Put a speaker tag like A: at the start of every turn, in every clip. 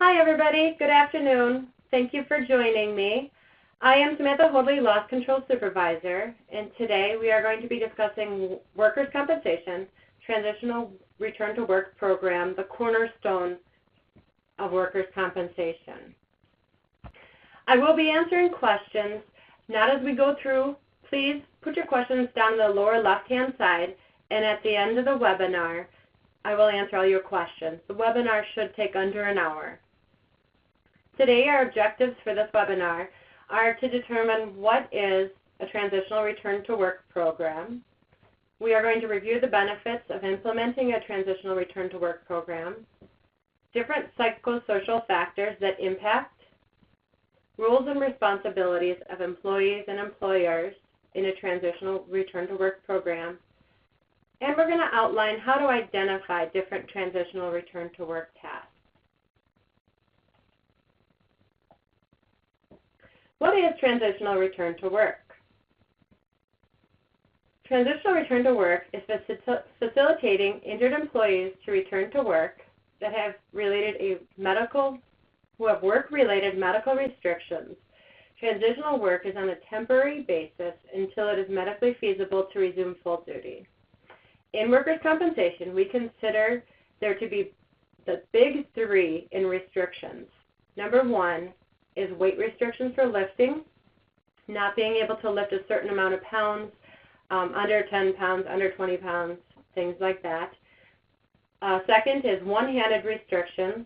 A: Hi everybody, good afternoon. Thank you for joining me. I am Samantha Hoadley, Loss Control Supervisor, and today we are going to be discussing workers' compensation, transitional return to work program, the cornerstone of workers' compensation. I will be answering questions, not as we go through. Please put your questions down the lower left-hand side, and at the end of the webinar, I will answer all your questions. The webinar should take under an hour. Today, our objectives for this webinar are to determine what is a transitional return to work program. We are going to review the benefits of implementing a transitional return to work program, different psychosocial factors that impact roles and responsibilities of employees and employers in a transitional return to work program, and we're going to outline how to identify different transitional return to work tasks. What is transitional return to work? Transitional return to work is facilitating injured employees to return to work that have work-related medical restrictions. Transitional work is on a temporary basis until it is medically feasible to resume full duty. In workers' compensation, we consider there to be the big three in restrictions. Number one is weight restrictions for lifting, not being able to lift a certain amount of pounds, under 10 pounds, under 20 pounds, things like that. Second is one-handed restrictions,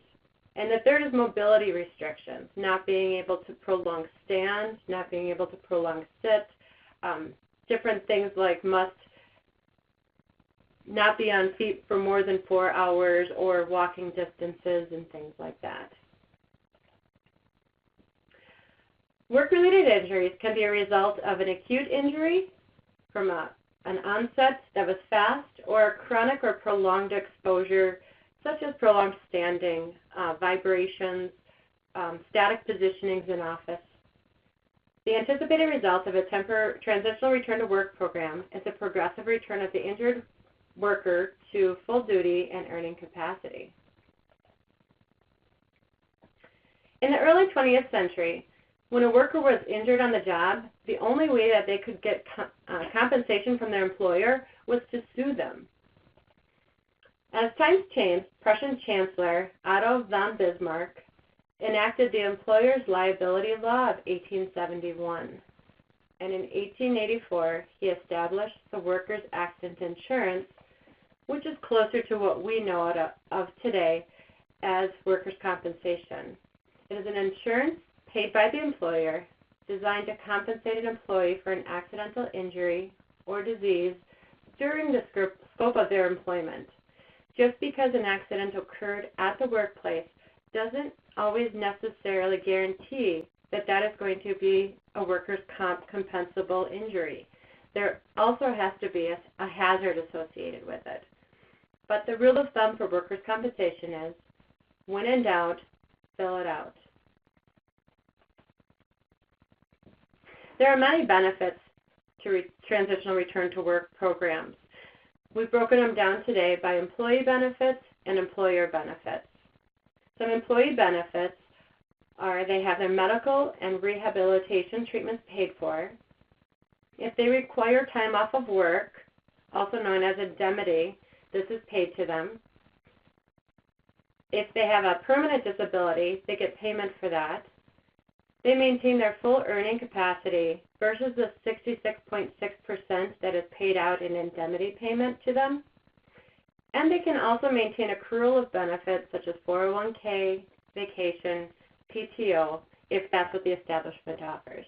A: and the third is mobility restrictions, not being able to prolong stand, not being able to prolong sit, different things like must not be on feet for more than 4 hours or walking distances and things like that. Work-related injuries can be a result of an acute injury from an onset that was fast, or a chronic or prolonged exposure, such as prolonged standing, vibrations, static positionings in office. The anticipated result of a transitional return to work program is a progressive return of the injured worker to full duty and earning capacity. In the early 20th century, when a worker was injured on the job, the only way that they could get compensation from their employer was to sue them. As times changed, Prussian Chancellor Otto von Bismarck enacted the Employer's Liability Law of 1871. And in 1884, he established the Workers' Accident Insurance, which is closer to what we know of today as workers' compensation. It is an insurance paid by the employer, designed to compensate an employee for an accidental injury or disease during the scope of their employment. Just because an accident occurred at the workplace doesn't always necessarily guarantee that that is going to be a workers' compensable injury. There also has to be a hazard associated with it. But the rule of thumb for workers' compensation is, when in doubt, fill it out. There are many benefits to transitional return to work programs. We've broken them down today by employee benefits and employer benefits. Some employee benefits are they have their medical and rehabilitation treatments paid for. If they require time off of work, also known as indemnity, this is paid to them. If they have a permanent disability, they get payment for that. They maintain their full earning capacity versus the 66.6% that is paid out in indemnity payment to them. And they can also maintain accrual of benefits such as 401k, vacation, PTO, if that's what the establishment offers.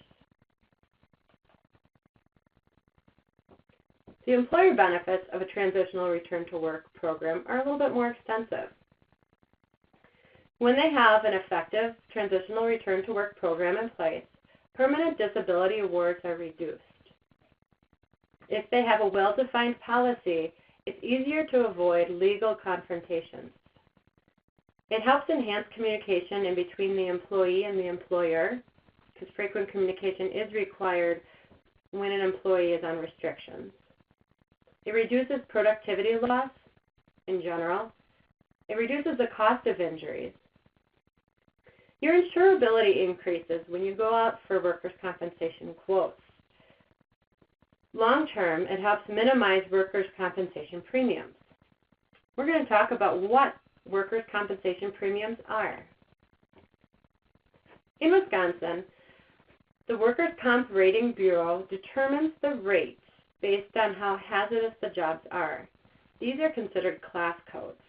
A: The employer benefits of a transitional return to work program are a little bit more extensive. When they have an effective transitional return to work program in place, permanent disability awards are reduced. If they have a well-defined policy, it's easier to avoid legal confrontations. It helps enhance communication in between the employee and the employer, because frequent communication is required when an employee is on restrictions. It reduces productivity loss in general. It reduces the cost of injuries. Your insurability increases when you go out for workers' compensation quotes. Long term, it helps minimize workers' compensation premiums. We're going to talk about what workers' compensation premiums are. In Wisconsin, the Workers' Comp Rating Bureau determines the rates based on how hazardous the jobs are. These are considered class codes.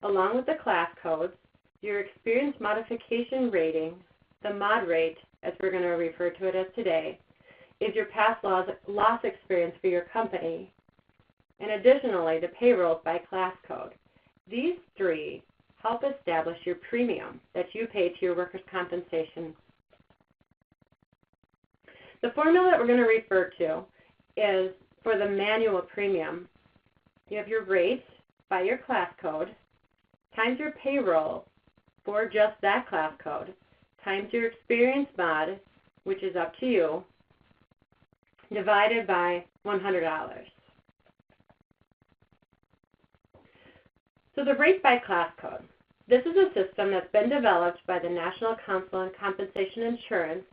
A: Along with the class codes, your experience modification rating, the mod rate, as we're going to refer to it as today, is your past loss experience for your company, and additionally, the payrolls by class code. These three help establish your premium that you pay to your workers' compensation. The formula that we're going to refer to is for the manual premium. You have your rate by your class code times your payroll for just that class code times your experience mod, which is up to you, divided by $100. So the rate by class code. This is a system that's been developed by the National Council on Compensation Insurance.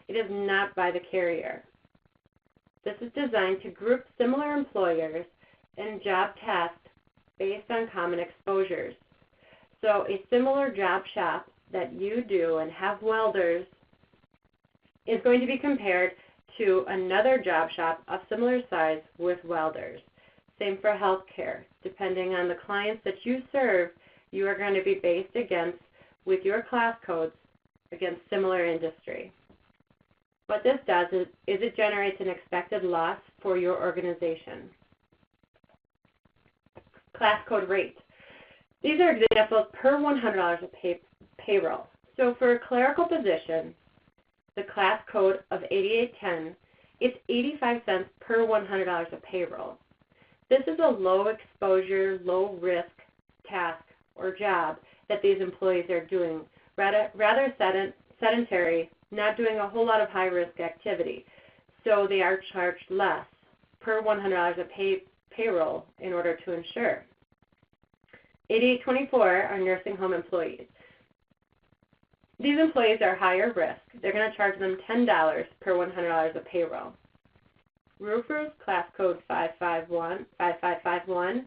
A: It is not by the carrier. This is designed to group similar employers and job tasks based on common exposures. So a similar job shop that you do and have welders is going to be compared to another job shop of similar size with welders. Same for healthcare. Depending on the clients that you serve, you are going to be based against, with your class codes, against similar industry. What this does is it generates an expected loss for your organization. Class code rate. These are examples per $100 of payroll. So for a clerical position, the class code of 8810, it's 85 cents per $100 of payroll. This is a low exposure, low risk task or job that these employees are doing, rather sedentary, not doing a whole lot of high risk activity. So they are charged less per $100 of payroll in order to insure. 8824 are nursing home employees. These employees are higher risk. They're going to charge them $10 per $100 of payroll. Roofers, class code 5551,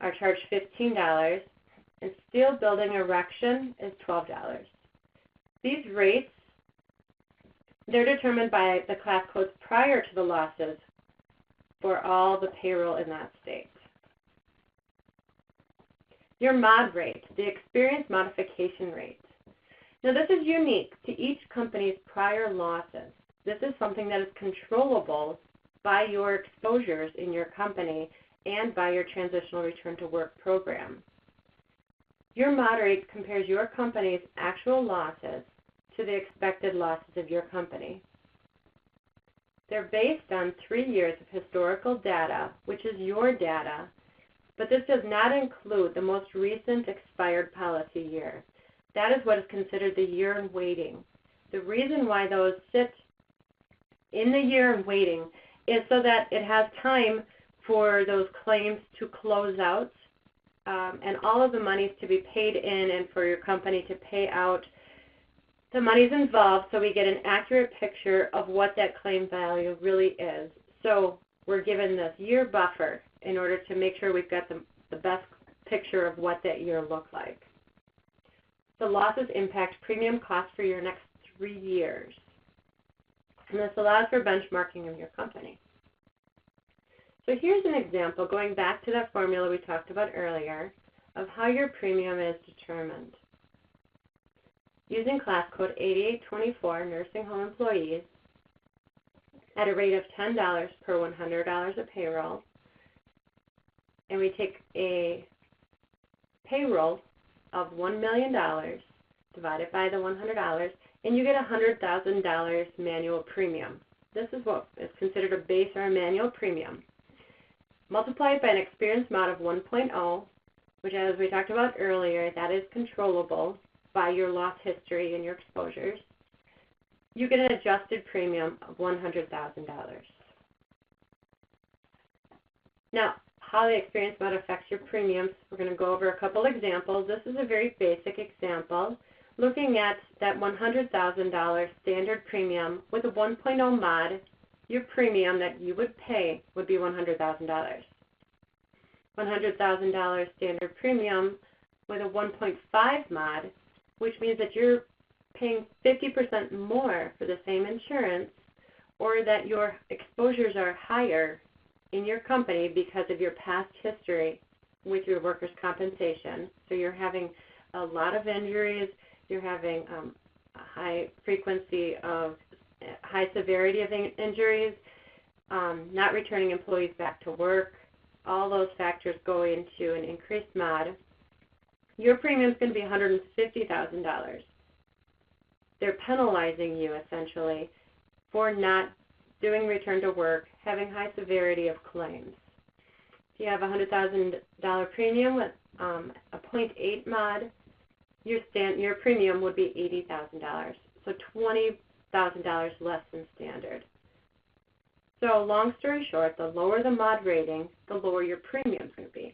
A: are charged $15, and steel building erection is $12. These rates, they're determined by the class codes prior to the losses for all the payroll in that state. Your mod rate, the experience modification rate. Now this is unique to each company's prior losses. This is something that is controllable by your exposures in your company and by your transitional return to work program. Your mod rate compares your company's actual losses to the expected losses of your company. They're based on 3 years of historical data, which is your data, but this does not include the most recent expired policy year. That is what is considered the year in waiting. The reason why those sit in the year in waiting is so that it has time for those claims to close out and all of the monies to be paid in and for your company to pay out the monies involved so we get an accurate picture of what that claim value really is. So we're given this year buffer in order to make sure we've got the best picture of what that year looked like. The losses impact premium costs for your next 3 years. And this allows for benchmarking of your company. So here's an example, going back to that formula we talked about earlier, of how your premium is determined. Using class code 8824, nursing home employees, at a rate of $10 per $100 of payroll, and we take a payroll of $1 million divided by the $100, and you get $100,000 manual premium. This is what is considered a base or a manual premium. Multiplied by an experience mod of 1.0, which, as we talked about earlier, that is controllable by your loss history and your exposures, you get an adjusted premium of $100,000. Now, how the experience mod affects your premiums, we're going to go over a couple examples. This is a very basic example. looking at that $100,000 standard premium with a 1.0 mod, your premium that you would pay would be $100,000. $100,000 standard premium with a 1.5 mod, which means that you're paying 50% more for the same insurance, or that your exposures are higher in your company because of your past history with your workers' compensation. So you're having a lot of injuries, you're having a high frequency of high severity of injuries, not returning employees back to work. All those factors go into an increased mod. Your premium is going to be $150,000. They're penalizing you essentially for not doing return to work, having high severity of claims. If you have a $100,000 premium with a 0.8 mod, your premium would be $80,000, so $20,000 less than standard. So long story short, the lower the mod rating, the lower your premium is going to be.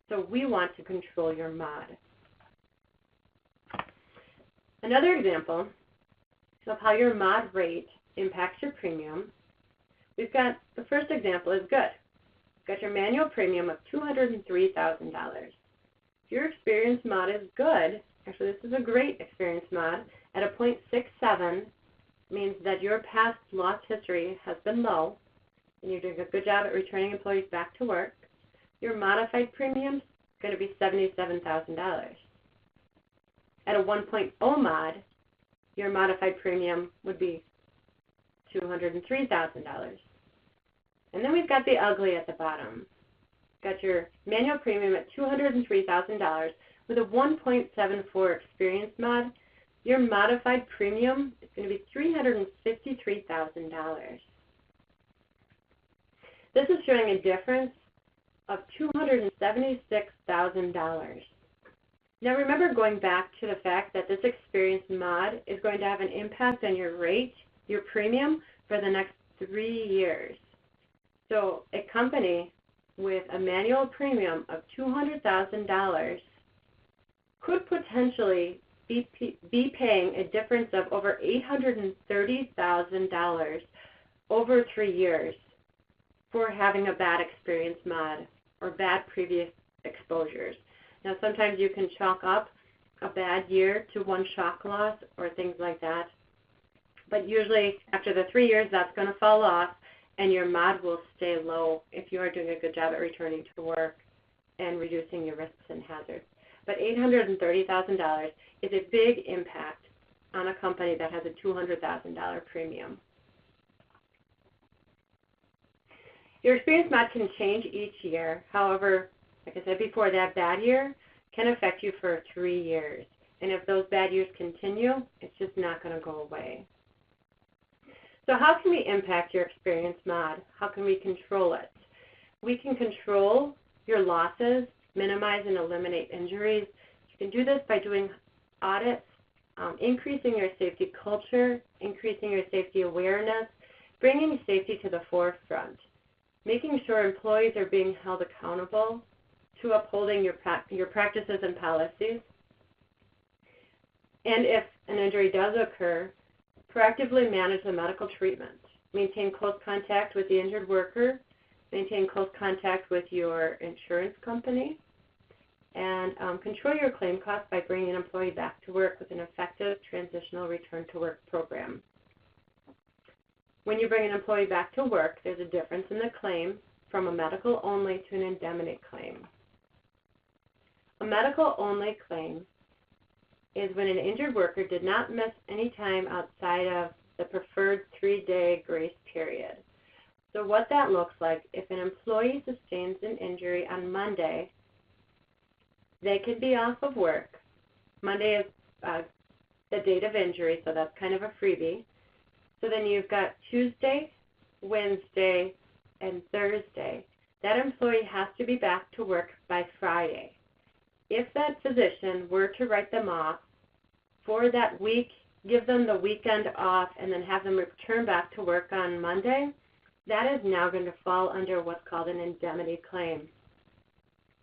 A: So we want to control your mod. Another example of how your mod rate impacts your premium, we've got the first example is good. You've got your manual premium of $203,000. If your experience mod is good, actually this is a great experience mod, at a 0.67 means that your past loss history has been low and you're doing a good job at returning employees back to work. Your modified premium is going to be $77,000. At a 1.0 mod, your modified premium would be $203,000. And then we've got the ugly at the bottom. Got your manual premium at $203,000 with a 1.74 experience mod. Your modified premium is going to be $353,000. This is showing a difference of $276,000. Now remember, going back to the fact that this experience mod is going to have an impact on your rate, your premium, for the next 3 years. So a company with a manual premium of $200,000 could potentially be paying a difference of over $830,000 over 3 years for having a bad experience mod or bad previous exposures. Now sometimes you can chalk up a bad year to one shock loss or things like that, but usually after the 3 years that's going to fall off and your mod will stay low if you are doing a good job at returning to work and reducing your risks and hazards. But $830,000 is a big impact on a company that has a $200,000 premium. Your experience mod can change each year. However, like I said before, that bad year can affect you for 3 years. And if those bad years continue, it's just not going to go away. So how can we impact your experience mod? How can we control it? We can control your losses, minimize and eliminate injuries. You can do this by doing audits, increasing your safety culture, increasing your safety awareness, bringing safety to the forefront, making sure employees are being held accountable to upholding your practices and policies. And if an injury does occur, proactively manage the medical treatment. Maintain close contact with the injured worker. Maintain close contact with your insurance company. And control your claim costs by bringing an employee back to work with an effective transitional return to work program. When you bring an employee back to work, there's a difference in the claim from a medical only to an indemnity claim. A medical only claim is when an injured worker did not miss any time outside of the preferred 3-day grace period. So what that looks like, if an employee sustains an injury on Monday, they could be off of work. Monday is the date of injury, so that's kind of a freebie. So then you've got Tuesday, Wednesday, and Thursday. That employee has to be back to work by Friday. If that physician were to write them off for that week, give them the weekend off, and then have them return back to work on Monday, that is now going to fall under what's called an indemnity claim.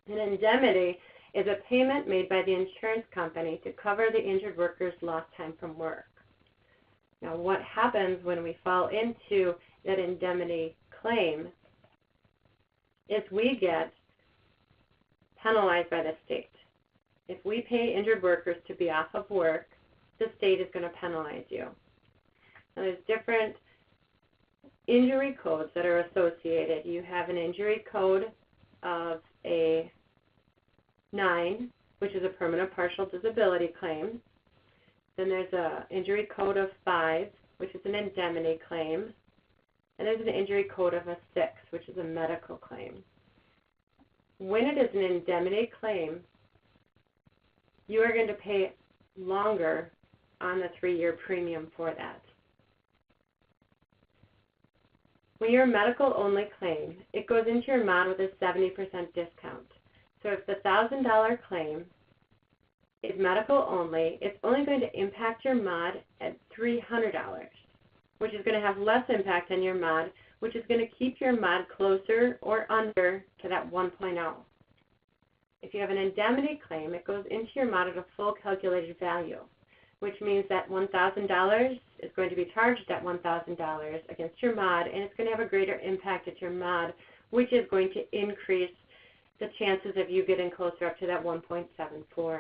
A: An indemnity is a payment made by the insurance company to cover the injured worker's lost time from work. Now, what happens when we fall into that indemnity claim is we get penalized by the state. If we pay injured workers to be off of work, the state is going to penalize you. Now, there's different injury codes that are associated. You have an injury code of a 9, which is a permanent partial disability claim. Then there's an injury code of 5, which is an indemnity claim. And there's an injury code of a 6, which is a medical claim. When it is an indemnity claim, you are going to pay longer on the 3-year premium for that. When you're a medical-only claim, it goes into your mod with a 70% discount. So if the $1,000 claim is medical only, it's only going to impact your mod at $300, which is going to have less impact on your mod, which is going to keep your mod closer or under to that 1.0. If you have an indemnity claim, it goes into your mod at a full calculated value, which means that $1,000 is going to be charged at $1,000 against your mod, and it's going to have a greater impact at your mod, which is going to increase the chances of you getting closer up to that 1.74.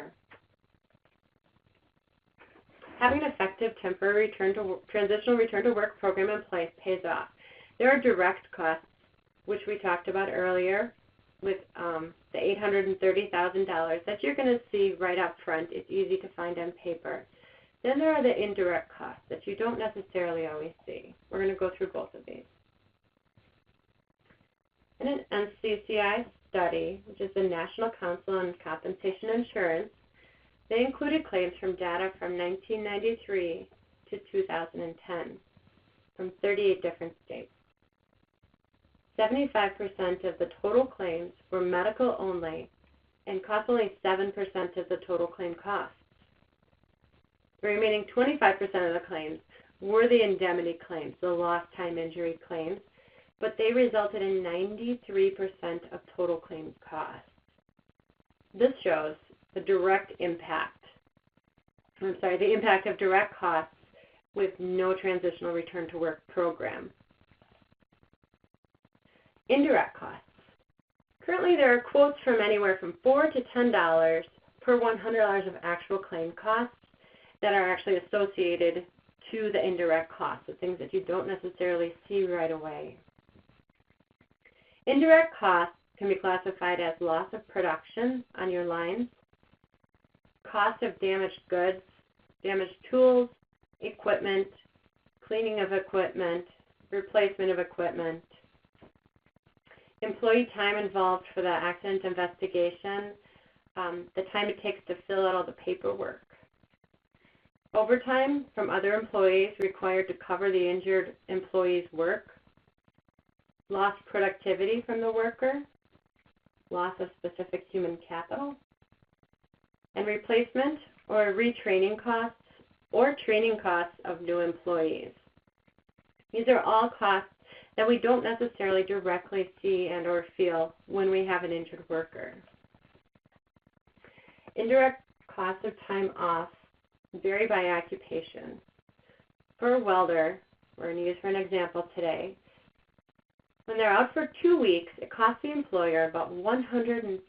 A: Having an effective temporary transitional return to work program in place pays off. There are direct costs, which we talked about earlier, with the $830,000 that you're going to see right up front. It's easy to find on paper. Then there are the indirect costs that you don't necessarily always see. We're going to go through both of these. In an NCCI study, which is the National Council on Compensation Insurance, they included claims from data from 1993 to 2010 from 38 different states. 75% of the total claims were medical only and cost only 7% of the total claim costs. The remaining 25% of the claims were the indemnity claims, the lost time injury claims, but they resulted in 93% of total claims costs. This shows the impact of direct costs with no transitional return to work program. Indirect costs. Currently, there are quotes from anywhere from $4 to $10 per $100 of actual claim costs that are actually associated to the indirect costs, the things that you don't necessarily see right away. Indirect costs can be classified as loss of production on your lines, cost of damaged goods, damaged tools, equipment, cleaning of equipment, replacement of equipment, employee time involved for the accident investigation, the time it takes to fill out all the paperwork, overtime from other employees required to cover the injured employee's work, lost productivity from the worker, loss of specific human capital, and replacement or retraining costs or training costs of new employees. These are all costs that we don't necessarily directly see and or feel when we have an injured worker. Indirect costs of time off vary by occupation. For a welder, we're going to use for an example today, when they're out for 2 weeks, it costs the employer about 133%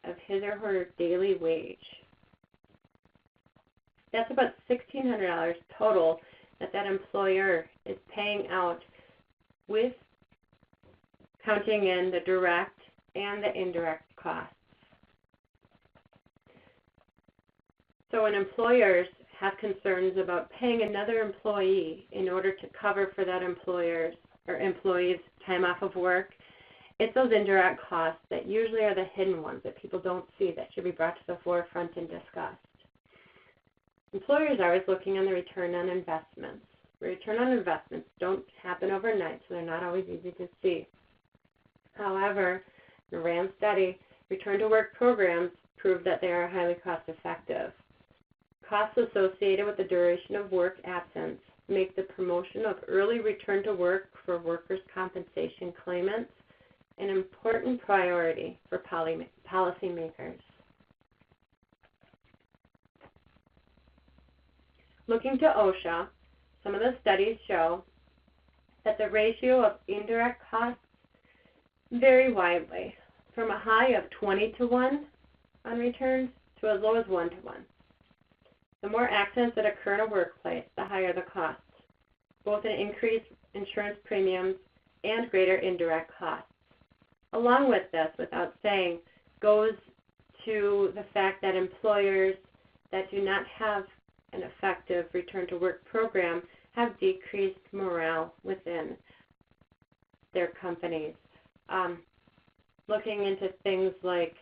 A: of his or her daily wage. That's about $1,600 total that employer is paying out, with counting in the direct and the indirect costs. So when employers have concerns about paying another employee in order to cover for that employer's or employee's time off of work, it's those indirect costs that usually are the hidden ones that people don't see that should be brought to the forefront and discussed. Employers are always looking on the return on investments. Return on investments don't happen overnight, so they're not always easy to see. However, in a RAND study, return to work programs prove that they are highly cost effective. Costs associated with the duration of work absence make the promotion of early return to work for workers' compensation claimants an important priority for policymakers. Looking to OSHA, some of the studies show that the ratio of indirect costs vary widely, from a high of 20-to-1 on returns to as low as 1-to-1. The more accidents that occur in a workplace, the higher the costs, both in increased insurance premiums and greater indirect costs. Along with this, without saying, goes to the fact that employers that do not have an effective return-to-work program have decreased morale within their companies. Looking into things like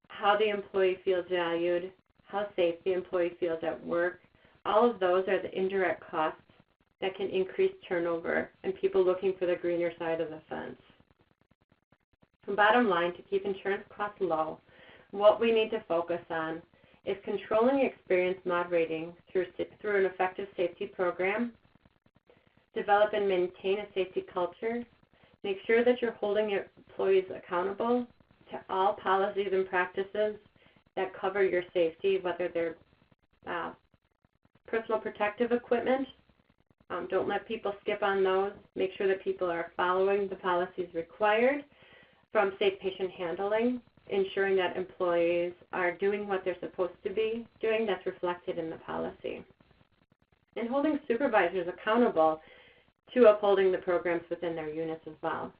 A: how the employee feels valued, how safe the employee feels at work, all of those are the indirect costs that can increase turnover and people looking for the greener side of the fence. The bottom line, to keep insurance costs low, what we need to focus on is controlling experience mod rating through an effective safety program, develop and maintain a safety culture, make sure that you're holding your employees accountable to all policies and practices that cover your safety, whether they're personal protective equipment. Don't let people skip on those. Make sure that people are following the policies required from safe patient handling, ensuring that employees are doing what they're supposed to be doing that's reflected in the policy. And holding supervisors accountable to upholding the programs within their units as well.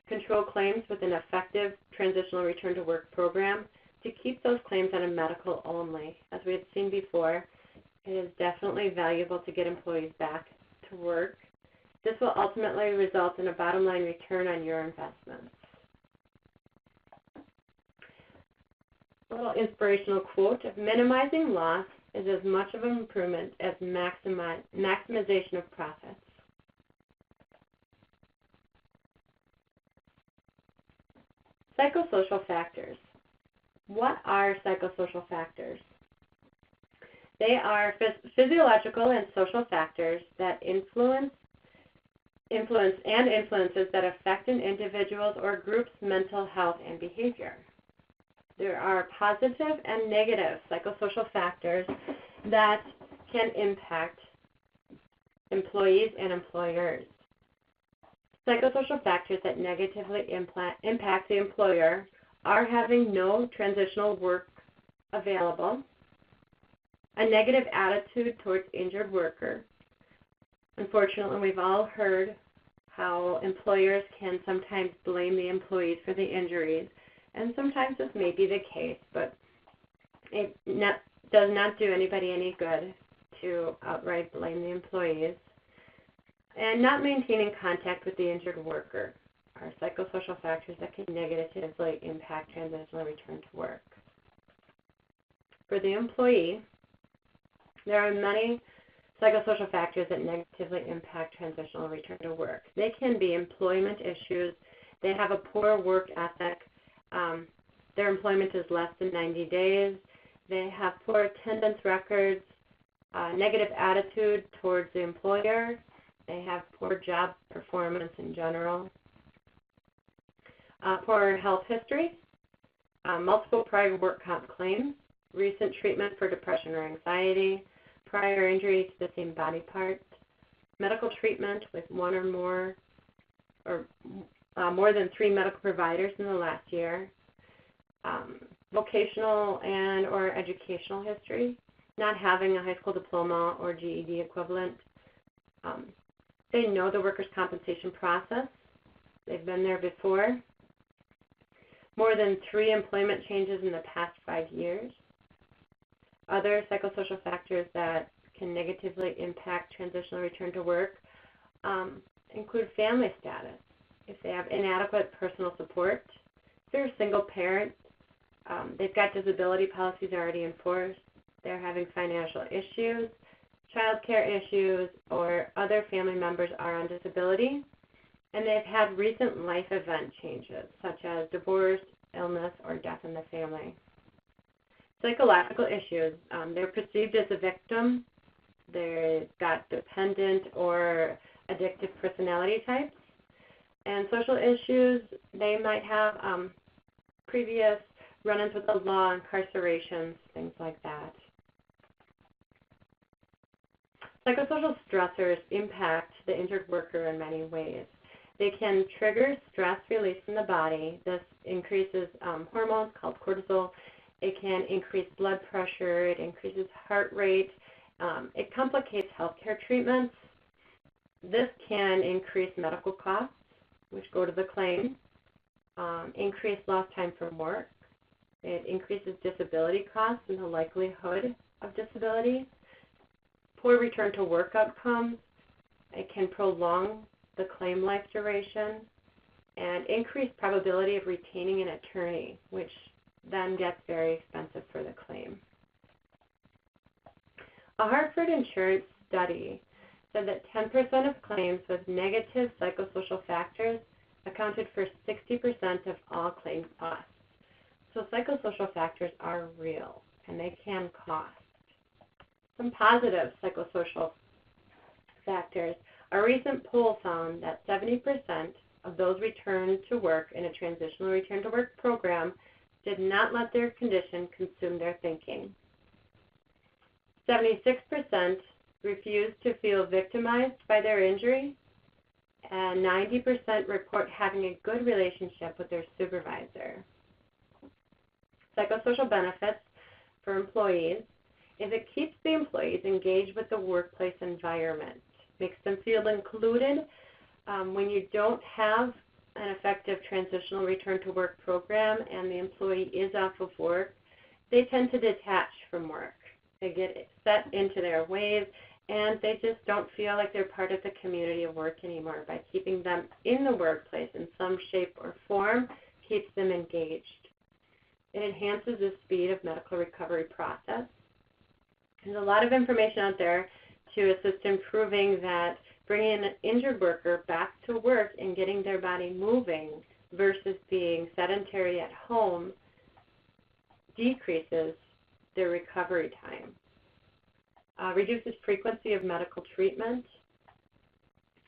A: Control claims with an effective transitional return to work program to keep those claims on a medical only. As we had seen before, it is definitely valuable to get employees back to work. This will ultimately result in a bottom line return on your investments. A little inspirational quote of minimizing loss is as much of an improvement as maximization of profits. Psychosocial factors. What are psychosocial factors? They are physiological and social factors that influences that affect an individual's or group's mental health and behavior. There are positive and negative psychosocial factors that can impact employees and employers. Psychosocial factors that negatively impact the employer are having no transitional work available, a negative attitude towards injured worker. Unfortunately, we've all heard how employers can sometimes blame the employees for the injuries, and sometimes this may be the case, but it does not do anybody any good to outright blame the employees. And not maintaining contact with the injured worker are psychosocial factors that can negatively impact transitional return to work. For the employee, there are many psychosocial factors that negatively impact transitional return to work. They can be employment issues. They have a poor work ethic. Their employment is less than 90 days. They have poor attendance records, negative attitude towards the employer. They have poor job performance in general. Poor health history, multiple prior work comp claims, recent treatment for depression or anxiety, prior injury to the same body part, medical treatment with one or more than 3 medical providers in the last year, vocational and or educational history, not having a high school diploma or GED equivalent. They know the workers' compensation process. They've been there before. More than 3 employment changes in the past 5 years. Other psychosocial factors that can negatively impact transitional return to work include family status. If they have inadequate personal support, if they're a single parent, they've got disability policies already enforced, they're having financial issues, child care issues, or other family members are on disability, and they've had recent life event changes, such as divorce, illness, or death in the family. Psychological issues, they're perceived as a victim, they've got dependent or addictive personality types, and social issues, they might have previous run-ins with the law, incarcerations, things like that. Psychosocial stressors impact the injured worker in many ways. They can trigger stress release in the body. This increases hormones called cortisol. It can increase blood pressure. It increases heart rate. It complicates healthcare treatments. This can increase medical costs, which go to the claim, increase lost time from work. It increases disability costs and the likelihood of disability. Poor return to work outcomes. It can prolong the claim life duration and increase probability of retaining an attorney, which then gets very expensive for the claim. A Hartford insurance study said that 10% of claims with negative psychosocial factors accounted for 60% of all claim costs. So psychosocial factors are real, and they can cost. Some positive psychosocial factors. A recent poll found that 70% of those returned to work in a transitional return to work program did not let their condition consume their thinking. 76% refused to feel victimized by their injury, and 90% report having a good relationship with their supervisor. Psychosocial benefits for employees is it keeps the employees engaged with the workplace environment, makes them feel included. When you don't have an effective transitional return to work program and the employee is off of work, they tend to detach from work. They get set into their ways, and they just don't feel like they're part of the community of work anymore. By keeping them in the workplace in some shape or form, keeps them engaged. It enhances the speed of medical recovery process. There's a lot of information out there to assist in proving that bringing an injured worker back to work and getting their body moving versus being sedentary at home decreases their recovery time. Reduces frequency of medical treatment.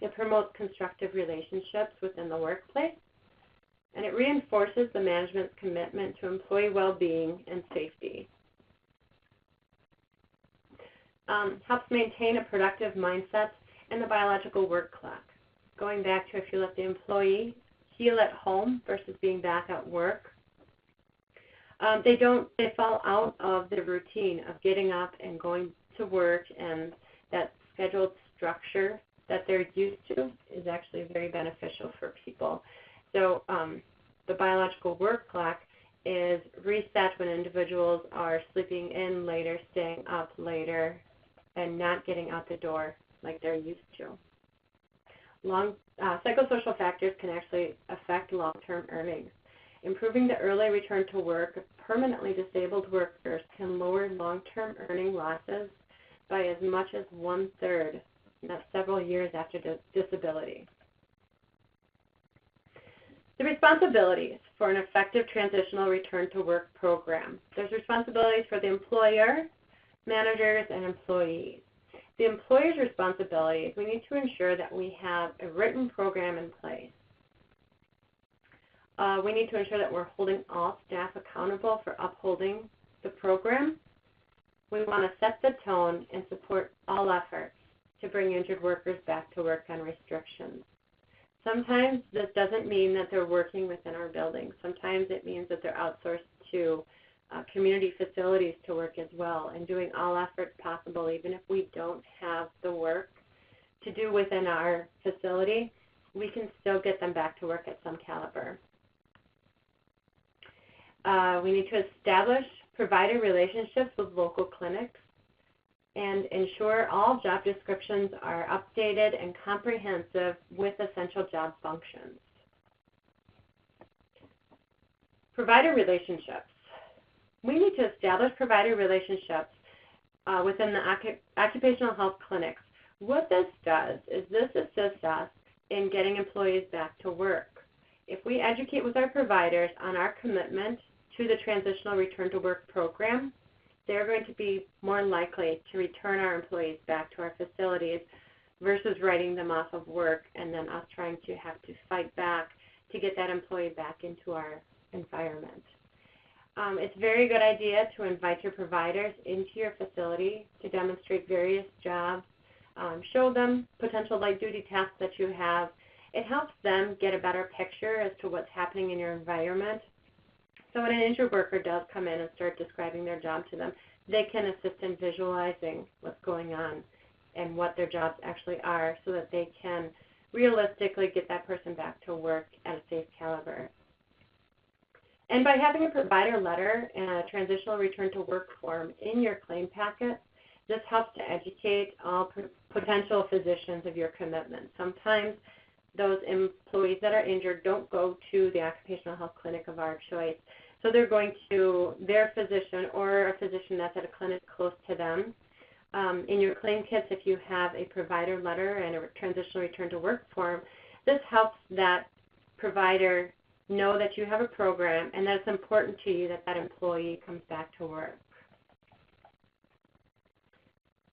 A: It promotes constructive relationships within the workplace. And it reinforces the management's commitment to employee well-being and safety. Helps maintain a productive mindset and the biological work clock. Going back to if you let the employee heal at home versus being back at work, they fall out of the routine of getting up and going to work, and that scheduled structure that they're used to is actually very beneficial for people. So the biological work clock is reset when individuals are sleeping in later, staying up later, and not getting out the door like they're used to. Psychosocial factors can actually affect long-term earnings. Improving the early return to work of permanently disabled workers can lower long-term earning losses by as much as 1/3, and that's several years after disability. The responsibilities for an effective transitional return to work program. There's responsibilities for the employer, managers, and employees. The employer's responsibilities, we need to ensure that we have a written program in place. We need to ensure that we're holding all staff accountable for upholding the program. We want to set the tone and support all efforts to bring injured workers back to work on restrictions. Sometimes this doesn't mean that they're working within our building. Sometimes it means that they're outsourced to community facilities to work as well, and doing all efforts possible, even if we don't have the work to do within our facility, we can still get them back to work at some caliber. We need to establish provider relationships with local clinics and ensure all job descriptions are updated and comprehensive with essential job functions. Provider relationships. We need to establish provider relationships within the occupational health clinics. What this does is this assists us in getting employees back to work. If we educate with our providers on our commitment to the Transitional Return to Work program, they're going to be more likely to return our employees back to our facilities versus writing them off of work and then us trying to have to fight back to get that employee back into our environment. It's a very good idea to invite your providers into your facility to demonstrate various jobs, show them potential light duty tasks that you have. It helps them get a better picture as to what's happening in your environment. So when an injured worker does come in and start describing their job to them, they can assist in visualizing what's going on and what their jobs actually are so that they can realistically get that person back to work at a safe caliber. And by having a provider letter and a transitional return to work form in your claim packet, this helps to educate all potential physicians of your commitment. Sometimes those employees that are injured don't go to the occupational health clinic of our choice, so they're going to their physician or a physician that's at a clinic close to them. In your claim kits, if you have a provider letter and a transitional return to work form, this helps that provider know that you have a program and that it's important to you that that employee comes back to work.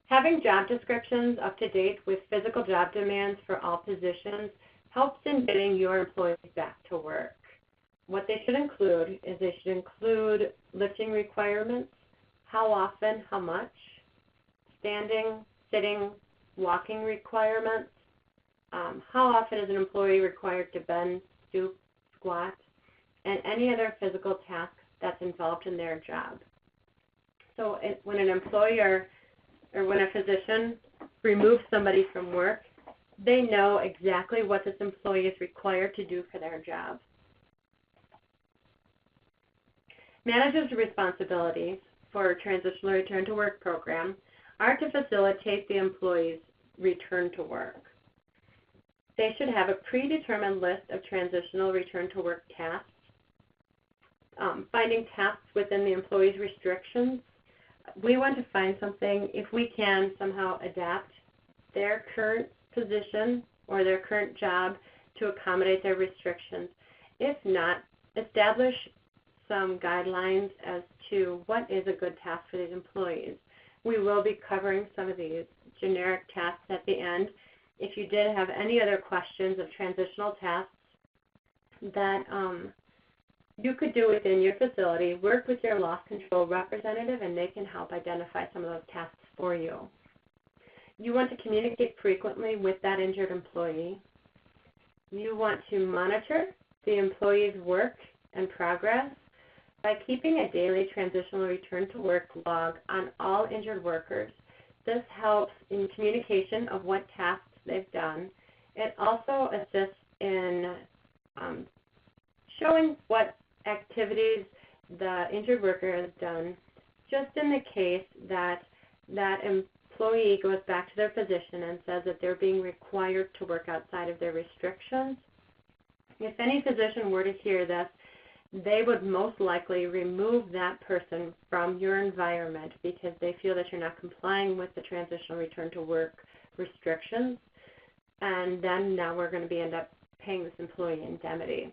A: Having job descriptions up to date with physical job demands for all positions helps in getting your employees back to work. What they should include is they should include lifting requirements, how often, how much, standing, sitting, walking requirements, how often is an employee required to bend, stoop, squat, and any other physical task that's involved in their job. So when an employer or when a physician removes somebody from work, they know exactly what this employee is required to do for their job. Managers' responsibilities for a transitional return to work program are to facilitate the employee's return to work. They should have a predetermined list of transitional return to work tasks, finding tasks within the employee's restrictions. We want to find something, if we can somehow adapt their current position or their current job to accommodate their restrictions. If not, establish some guidelines as to what is a good task for these employees. We will be covering some of these generic tasks at the end. If you did have any other questions of transitional tasks that you could do within your facility, work with your loss control representative and they can help identify some of those tasks for you. You want to communicate frequently with that injured employee. You want to monitor the employee's work and progress by keeping a daily transitional return to work log on all injured workers. This helps in communication of what tasks they've done. It also assists in showing what activities the injured worker has done, just in the case that that employee goes back to their physician and says that they're being required to work outside of their restrictions. If any physician were to hear this, they would most likely remove that person from your environment because they feel that you're not complying with the transitional return to work restrictions, and then now we're going to end up paying this employee indemnity.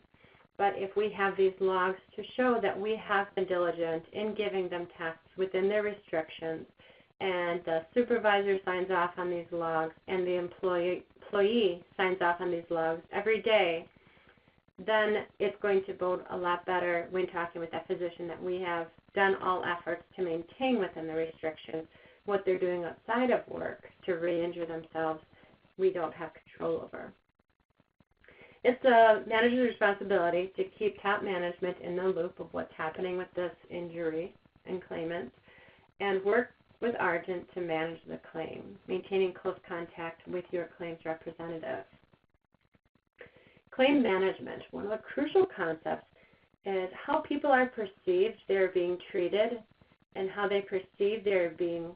A: But if we have these logs to show that we have been diligent in giving them tasks within their restrictions, and the supervisor signs off on these logs, and the employee signs off on these logs every day, then it's going to bode a lot better when talking with that physician that we have done all efforts to maintain within the restrictions. What they're doing outside of work to re-injure themselves, we don't have control over. It's a manager's responsibility to keep top management in the loop of what's happening with this injury and claimant, and work with Argent to manage the claim, maintaining close contact with your claims representative. Claim management, one of the crucial concepts is how people are perceived they're being treated, and how they perceive they're being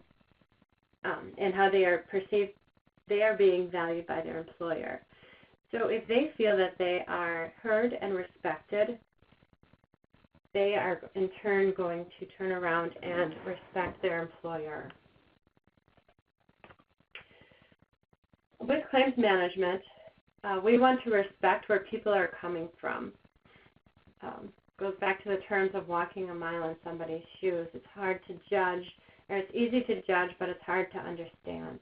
A: and how they are perceived they are being valued by their employer. So if they feel that they are heard and respected, they are in turn going to turn around and respect their employer. With claims management, we want to respect where people are coming from. Goes back to the terms of walking a mile in somebody's shoes. It's hard to judge, or it's easy to judge, but it's hard to understand.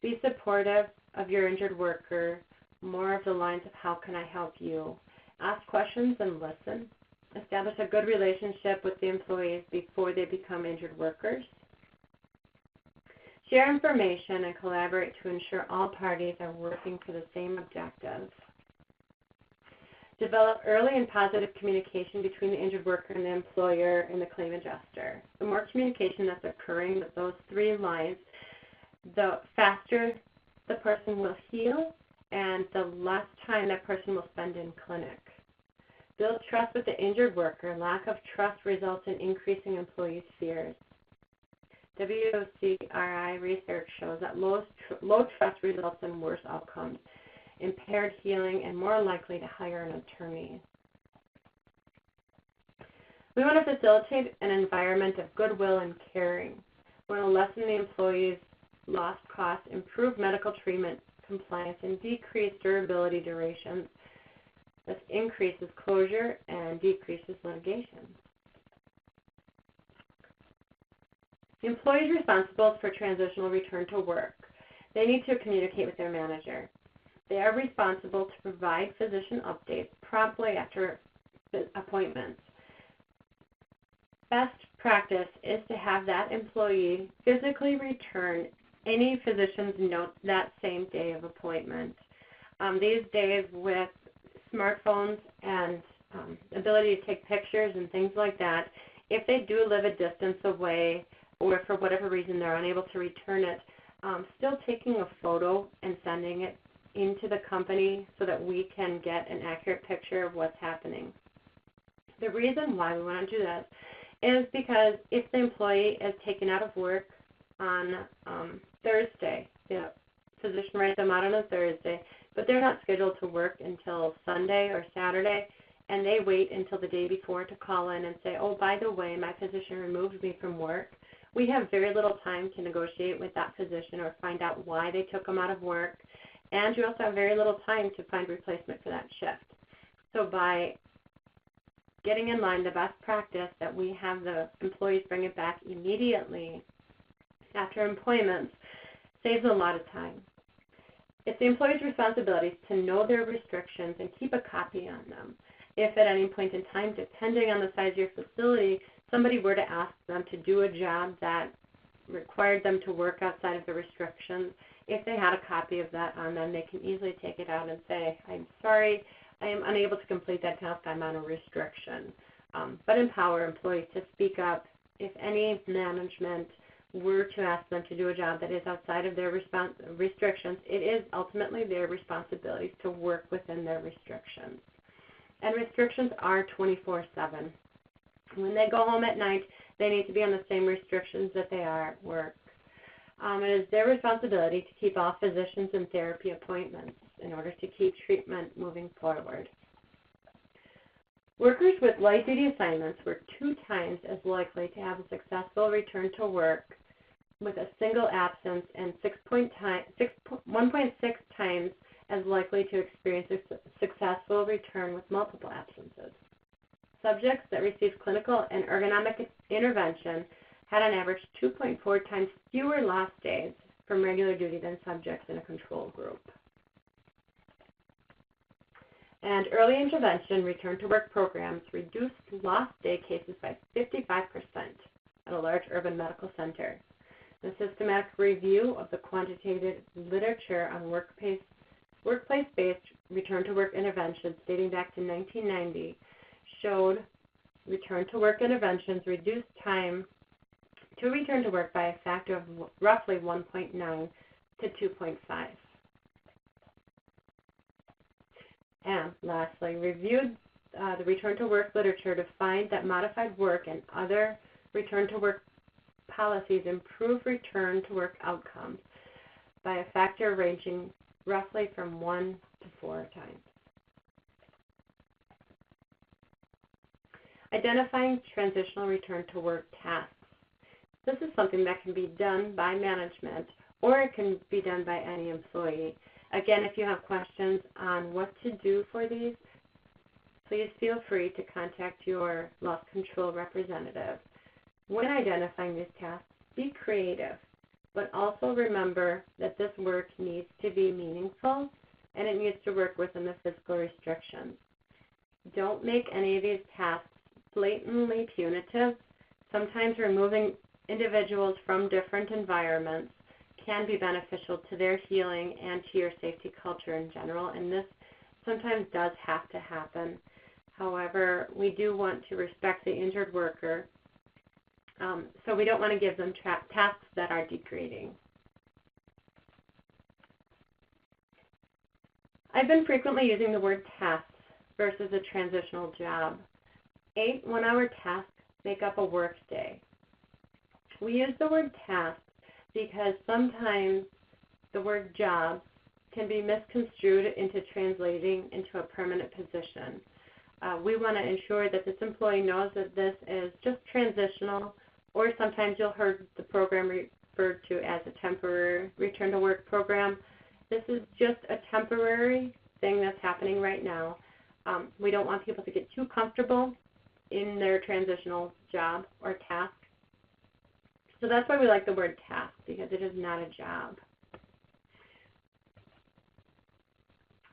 A: Be supportive of your injured worker, more of the lines of how can I help you. Ask questions and listen. Establish a good relationship with the employees before they become injured workers. Share information and collaborate to ensure all parties are working for the same objective. Develop early and positive communication between the injured worker and the employer and the claim adjuster. The more communication that's occurring with those three lines, the faster the person will heal and the less time that person will spend in clinic. Build trust with the injured worker. Lack of trust results in increasing employees' fears. WCRI research shows that low trust results in worse outcomes, impaired healing, and more likely to hire an attorney. We want to facilitate an environment of goodwill and caring. We want to lessen the employees' lost costs, improve medical treatment compliance, and decrease durability durations. This increases closure and decreases litigation. The employees responsible for transitional return to work, they need to communicate with their manager. They are responsible to provide physician updates promptly after appointments. Best practice is to have that employee physically return any physician's note that same day of appointment. These days with smartphones and ability to take pictures and things like that, if they do live a distance away or for whatever reason they're unable to return it, still taking a photo and sending it into the company so that we can get an accurate picture of what's happening. The reason why we want to do that is because if the employee is taken out of work on Thursday, the physician writes them out on a Thursday, but they're not scheduled to work until Sunday or Saturday, and they wait until the day before to call in and say, oh, by the way, my physician removed me from work. We have very little time to negotiate with that physician or find out why they took them out of work, and you also have very little time to find replacement for that shift. So by getting in line, the best practice that we have the employees bring it back immediately after employment saves a lot of time. It's the employee's responsibility to know their restrictions and keep a copy on them. If at any point in time, depending on the size of your facility, somebody were to ask them to do a job that required them to work outside of the restrictions, if they had a copy of that on them, they can easily take it out and say, I'm sorry, I am unable to complete that task, I'm on a restriction. But empower employees to speak up if any management were to ask them to do a job that is outside of their restrictions. It is ultimately their responsibility to work within their restrictions. And restrictions are 24/7. When they go home at night, they need to be on the same restrictions that they are at work. It is their responsibility to keep all physicians and therapy appointments in order to keep treatment moving forward. Workers with light-duty assignments were 2 times as likely to have a successful return to work with a single absence and 1.6 times as likely to experience a successful return with multiple absences. Subjects that received clinical and ergonomic intervention had on average 2.4 times fewer lost days from regular duty than subjects in a control group. And early intervention return to work programs reduced lost day cases by 55% at a large urban medical center. The systematic review of the quantitative literature on workplace-based return to work interventions dating back to 1990 showed return to work interventions reduced time to return to work by a factor of roughly 1.9 to 2.5. And lastly, reviewed the return to work literature to find that modified work and other return to work policies improve return to work outcomes by a factor ranging roughly from 1 to 4 times. Identifying transitional return to work tasks. This is something that can be done by management or it can be done by any employee. Again, if you have questions on what to do for these, please feel free to contact your loss control representative. When identifying these tasks, be creative, but also remember that this work needs to be meaningful and it needs to work within the physical restrictions. Don't make any of these tasks blatantly punitive. Sometimes removing individuals from different environments can be beneficial to their healing and to your safety culture in general, and this sometimes does have to happen. However, we do want to respect the injured worker, so we don't want to give them tasks that are degrading. I've been frequently using the word tasks versus a transitional job. 8 one-hour tasks make up a work day. We use the word task because sometimes the word job can be misconstrued into translating into a permanent position. We want to ensure that this employee knows that this is just transitional, or sometimes you'll hear the program referred to as a temporary return to work program. This is just a temporary thing that's happening right now. We don't want people to get too comfortable in their transitional job or task. So that's why we like the word task, because it is not a job.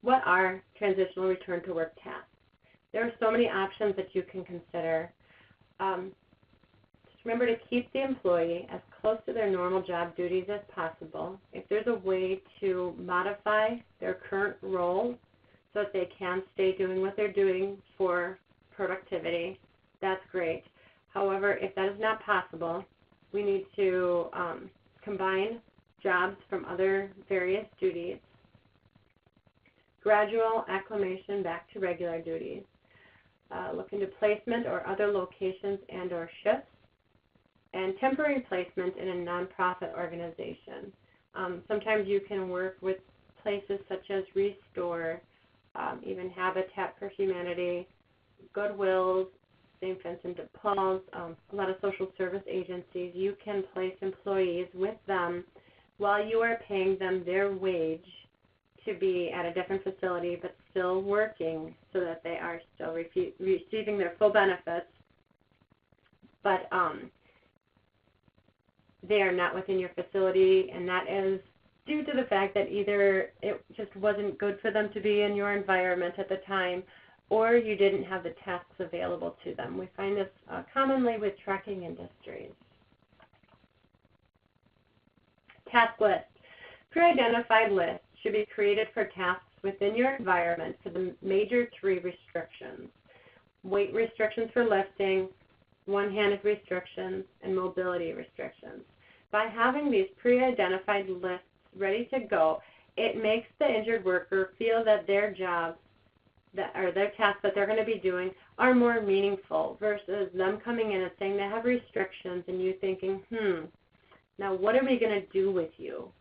A: What are transitional return to work tasks? There are so many options that you can consider. Just remember to keep the employee as close to their normal job duties as possible. If there's a way to modify their current role so that they can stay doing what they're doing for productivity, that's great. However, if that is not possible, we need to combine jobs from other various duties, gradual acclimation back to regular duties, look into placement or other locations and or shifts, and temporary placement in a nonprofit organization. Sometimes you can work with places such as Restore, even Habitat for Humanity, Goodwill's, St. Vincent de Paul's, a lot of social service agencies. You can place employees with them while you are paying them their wage to be at a different facility but still working, so that they are still receiving their full benefits, but they are not within your facility, and that is due to the fact that either it just wasn't good for them to be in your environment at the time, or you didn't have the tasks available to them. We find this commonly with trucking industries. Task list. Pre-identified lists should be created for tasks within your environment for the major 3 restrictions: weight restrictions for lifting, one-handed restrictions, and mobility restrictions. By having these pre-identified lists ready to go, it makes the injured worker feel that their jobs, or their tasks that they're going to be doing, are more meaningful versus them coming in and saying they have restrictions and you thinking, now what are we going to do with you?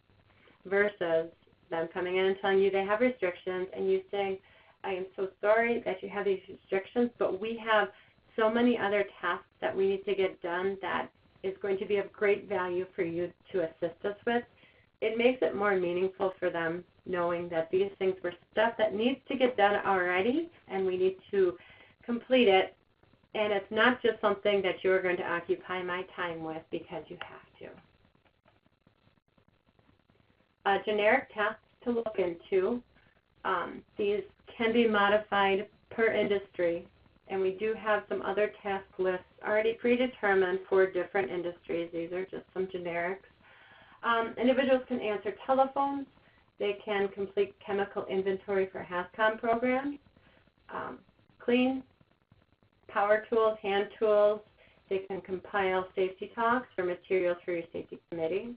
A: Versus them coming in and telling you they have restrictions and you saying, I am so sorry that you have these restrictions, but we have so many other tasks that we need to get done that is going to be of great value for you to assist us with. It makes it more meaningful for them knowing that these things were stuff that needs to get done already and we need to complete it, and it's not just something that you're going to occupy my time with because you have to. Generic tasks to look into. These can be modified per industry, and we do have some other task lists already predetermined for different industries. These are just some generics. Individuals can answer telephones. They can complete chemical inventory for HASCOM programs, clean power tools, hand tools. They can compile safety talks for materials for your safety committee.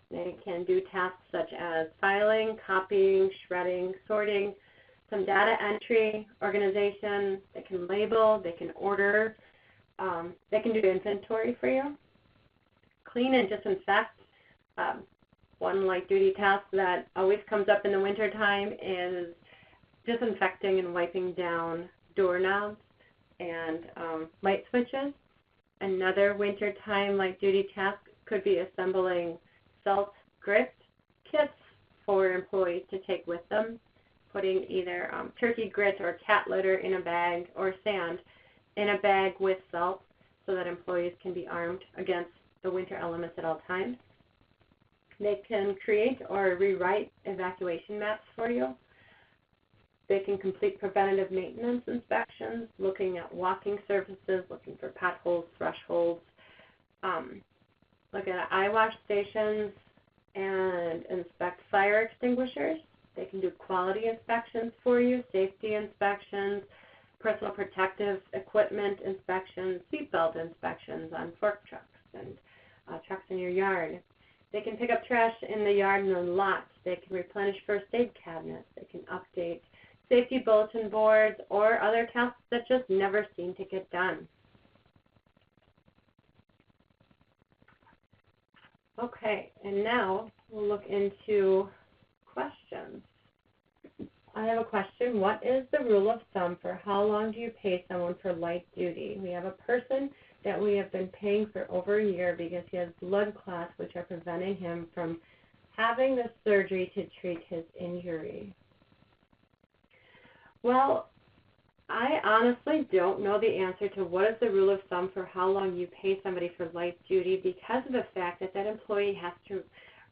A: They can do tasks such as filing, copying, shredding, sorting, some data entry, organization. They can label, they can order, they can do inventory for you. Clean and disinfect. One light duty task that always comes up in the winter time is disinfecting and wiping down doorknobs and light switches. Another wintertime light duty task could be assembling salt grit kits for employees to take with them, putting either turkey grit or cat litter in a bag, or sand in a bag with salt, so that employees can be armed against the winter elements at all times. They can create or rewrite evacuation maps for you. They can complete preventative maintenance inspections, looking at walking surfaces, looking for potholes, thresholds, look at eye wash stations, and inspect fire extinguishers. They can do quality inspections for you, safety inspections, personal protective equipment inspections, seatbelt inspections on fork trucks and trucks in your yard. They can pick up trash in the yard and the lot. They can replenish first aid cabinets. They can update safety bulletin boards or other tasks that just never seem to get done. Okay, and now we'll look into questions. I have a question. What is the rule of thumb for how long do you pay someone for light duty? We have a person that we have been paying for over a year because he has blood clots which are preventing him from having the surgery to treat his injury. Well, I honestly don't know the answer to what is the rule of thumb for how long you pay somebody for light duty because of the fact that that employee has to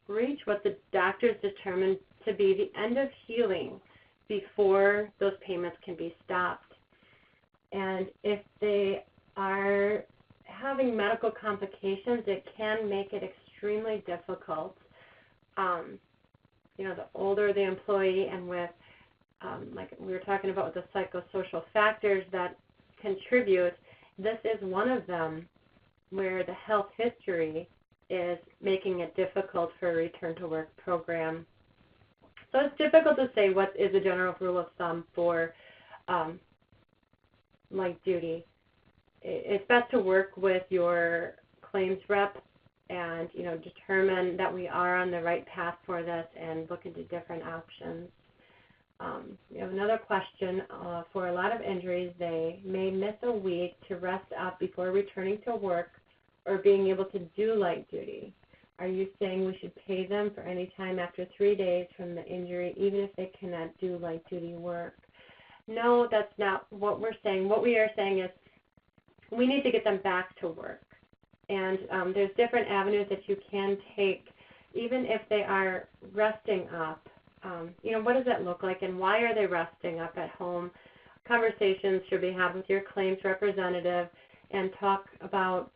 A: reach what the doctors determine to be the end of healing before those payments can be stopped. And if they are having medical complications, it can make it extremely difficult. The older the employee and with like we were talking about with the psychosocial factors that contribute, this is one of them where the health history is making it difficult for a return to work program. So it's difficult to say what is a general rule of thumb for light duty. It's best to work with your claims rep and determine that we are on the right path for this and look into different options. We have another question. For a lot of injuries, they may miss a week to rest up before returning to work or being able to do light duty. Are you saying we should pay them for any time after 3 days from the injury, even if they cannot do light duty work? No, that's not what we're saying. What we are saying is we need to get them back to work. And there's different avenues that you can take, even if they are resting up. What does that look like, and why are they resting up at home? Conversations should be had with your claims representative and talk about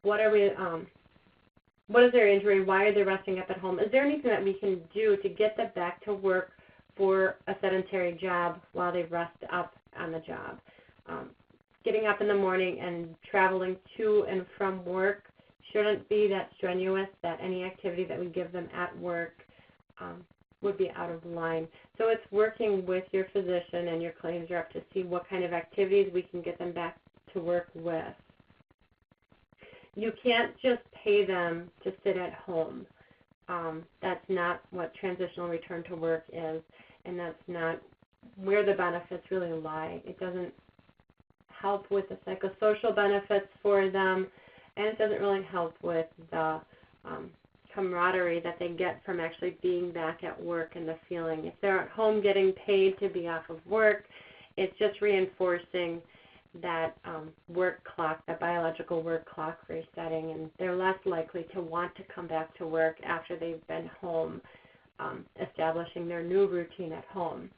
A: what is their injury, why are they resting up at home? Is there anything that we can do to get them back to work for a sedentary job while they rest up on the job? Getting up in the morning and traveling to and from work shouldn't be that strenuous that any activity that we give them at work would be out of line. So it's working with your physician and your claims rep to see what kind of activities we can get them back to work with. You can't just pay them to sit at home. That's not what transitional return to work is, and that's not where the benefits really lie. It doesn't help with the psychosocial benefits for them, and it doesn't really help with the camaraderie that they get from actually being back at work and the feeling. If they're at home getting paid to be off of work, it's just reinforcing that work clock, that biological work clock resetting, and they're less likely to want to come back to work after they've been home, establishing their new routine at home.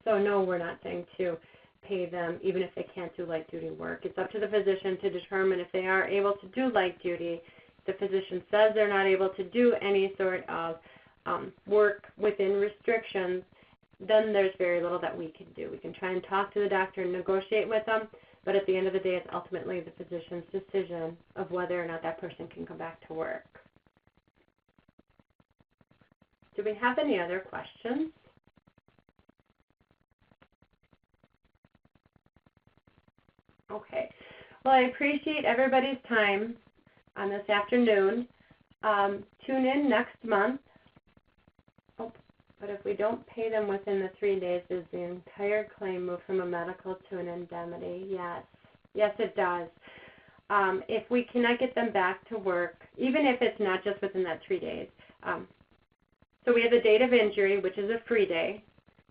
A: So no, we're not saying to pay them even if they can't do light duty work. It's up to the physician to determine if they are able to do light duty. The physician says they're not able to do any sort of work within restrictions, then there's very little that we can do. We can try and talk to the doctor and negotiate with them, but at the end of the day, it's ultimately the physician's decision of whether or not that person can come back to work. Do we have any other questions? Okay. Well, I appreciate everybody's time on this afternoon. Tune in next month. But if we don't pay them within the 3 days, does the entire claim move from a medical to an indemnity? Yes. Yes, it does. If we cannot get them back to work, even if it's not just within that 3 days. So we have the date of injury, which is a free day,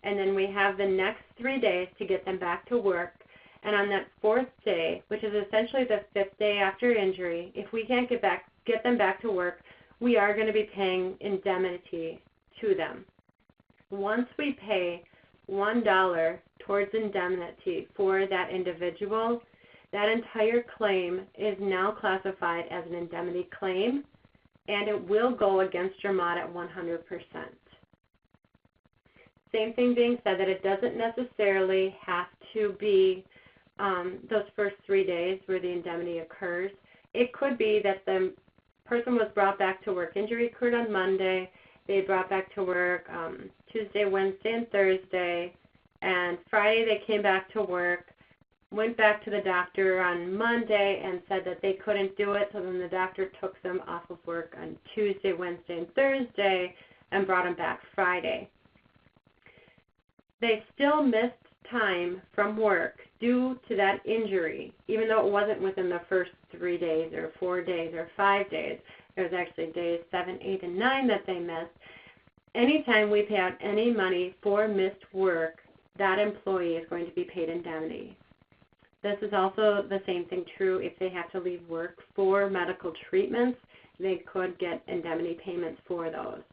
A: and then we have the next 3 days to get them back to work. And on that 4th day, which is essentially the 5th day after injury, if we can't get them back to work, we are going to be paying indemnity to them. Once we pay $1 towards indemnity for that individual, that entire claim is now classified as an indemnity claim, and it will go against your mod at 100%. Same thing being said, that it doesn't necessarily have to be those first 3 days where the indemnity occurs. It could be that the person was brought back to work. Injury occurred on Monday. They brought back to work Tuesday, Wednesday, and Thursday. And Friday they came back to work, went back to the doctor on Monday and said that they couldn't do it. So then the doctor took them off of work on Tuesday, Wednesday, and Thursday and brought them back Friday. They still missed time from work due to that injury, even though it wasn't within the first 3 days or 4 days or 5 days. It was actually days 7, 8, and 9 that they missed. Anytime we pay out any money for missed work, that employee is going to be paid indemnity. This is also the same thing true if they have to leave work for medical treatments. They could get indemnity payments for those.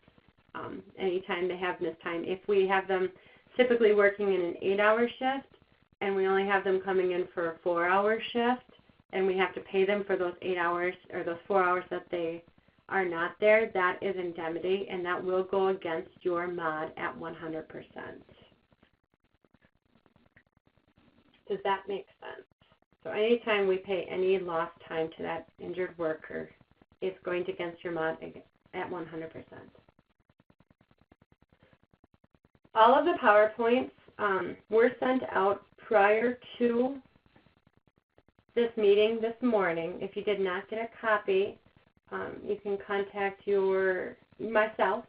A: Anytime they have missed time. If we have them typically working in an 8-hour shift and we only have them coming in for a 4-hour shift and we have to pay them for those 8 hours or those 4 hours that they are not there, that is indemnity, and that will go against your mod at 100%. Does that make sense? So anytime we pay any lost time to that injured worker, it's going against your mod at 100%. All of the PowerPoints were sent out prior to this meeting this morning. If you did not get a copy, you can contact myself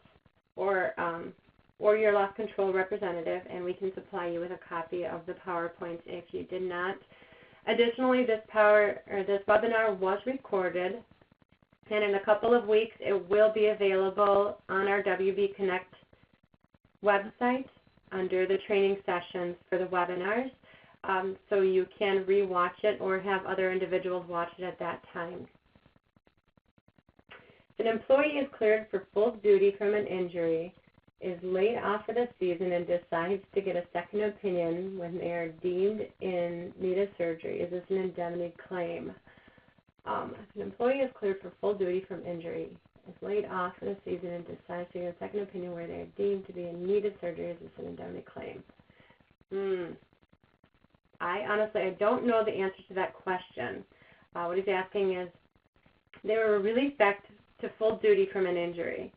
A: or your loss control representative, and we can supply you with a copy of the PowerPoints if you did not. Additionally, this webinar was recorded, and in a couple of weeks it will be available on our WB Connect website under the training sessions for the webinars, so you can re-watch it or have other individuals watch it at that time. If an employee is cleared for full duty from an injury, is laid off for the season, and decides to get a second opinion when they are deemed in need of surgery, is this an indemnity claim? If an employee is cleared for full duty from injury, is laid off for the season, and decides to get a second opinion where they are deemed to be in need of surgery, is this an indemnity claim? I don't know the answer to that question. What he's asking is, they were released back to full duty from an injury,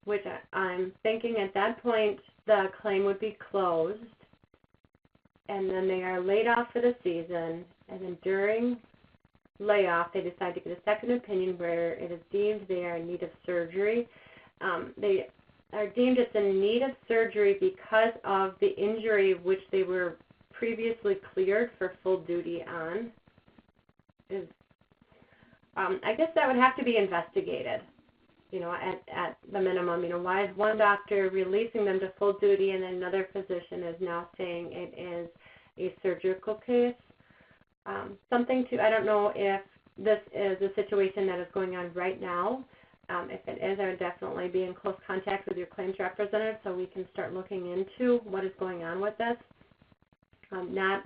A: which I'm thinking at that point the claim would be closed, and then they are laid off for the season, and then during layoff they decide to get a second opinion where it is deemed they are in need of surgery. They are deemed it's in need of surgery because of the injury which they were previously cleared for full duty on. I guess that would have to be investigated, at the minimum. Why is one doctor releasing them to full duty and another physician is now saying it is a surgical case? I don't know if this is a situation that is going on right now. If it is, I would definitely be in close contact with your claims representative so we can start looking into what is going on with this. Not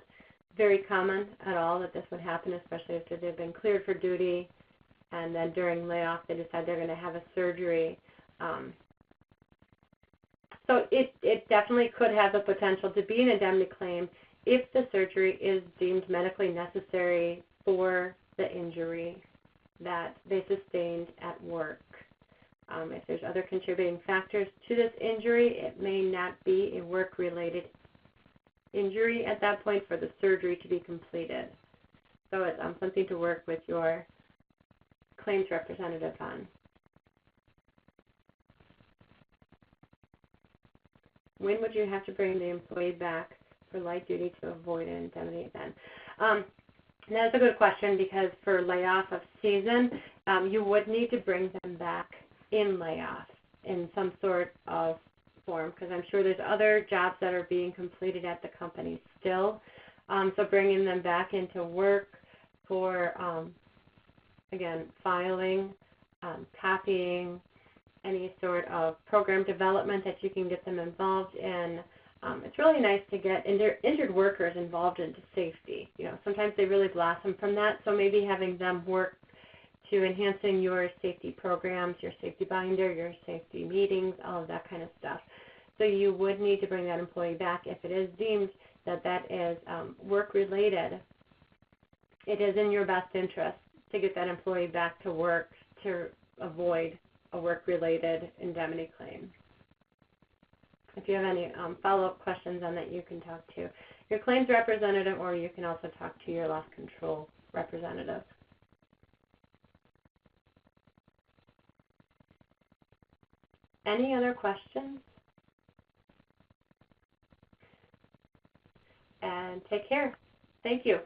A: very common at all that this would happen, especially after they've been cleared for duty and then during layoff they decide they're going to have a surgery. So it definitely could have the potential to be an indemnity claim if the surgery is deemed medically necessary for the injury that they sustained at work. If there's other contributing factors to this injury, it may not be a work-related injury at that point for the surgery to be completed. So it's something to work with your claims representative on. When would you have to bring the employee back for light duty to avoid an indemnity event? That's a good question, because for layoff of season, you would need to bring them back in layoff in some sort of form, because I'm sure there's other jobs that are being completed at the company still. So bringing them back into work for, again, filing, copying, any sort of program development that you can get them involved in, it's really nice to get injured workers involved into safety. Sometimes they really blossom from that, so maybe having them work to enhancing your safety programs, your safety binder, your safety meetings, all of that kind of stuff. So you would need to bring that employee back if it is deemed that that is work-related. It is in your best interest to get that employee back to work to avoid a work-related indemnity claim. If you have any follow-up questions on that, you can talk to your claims representative, or you can also talk to your loss control representative. Any other questions? And take care. Thank you.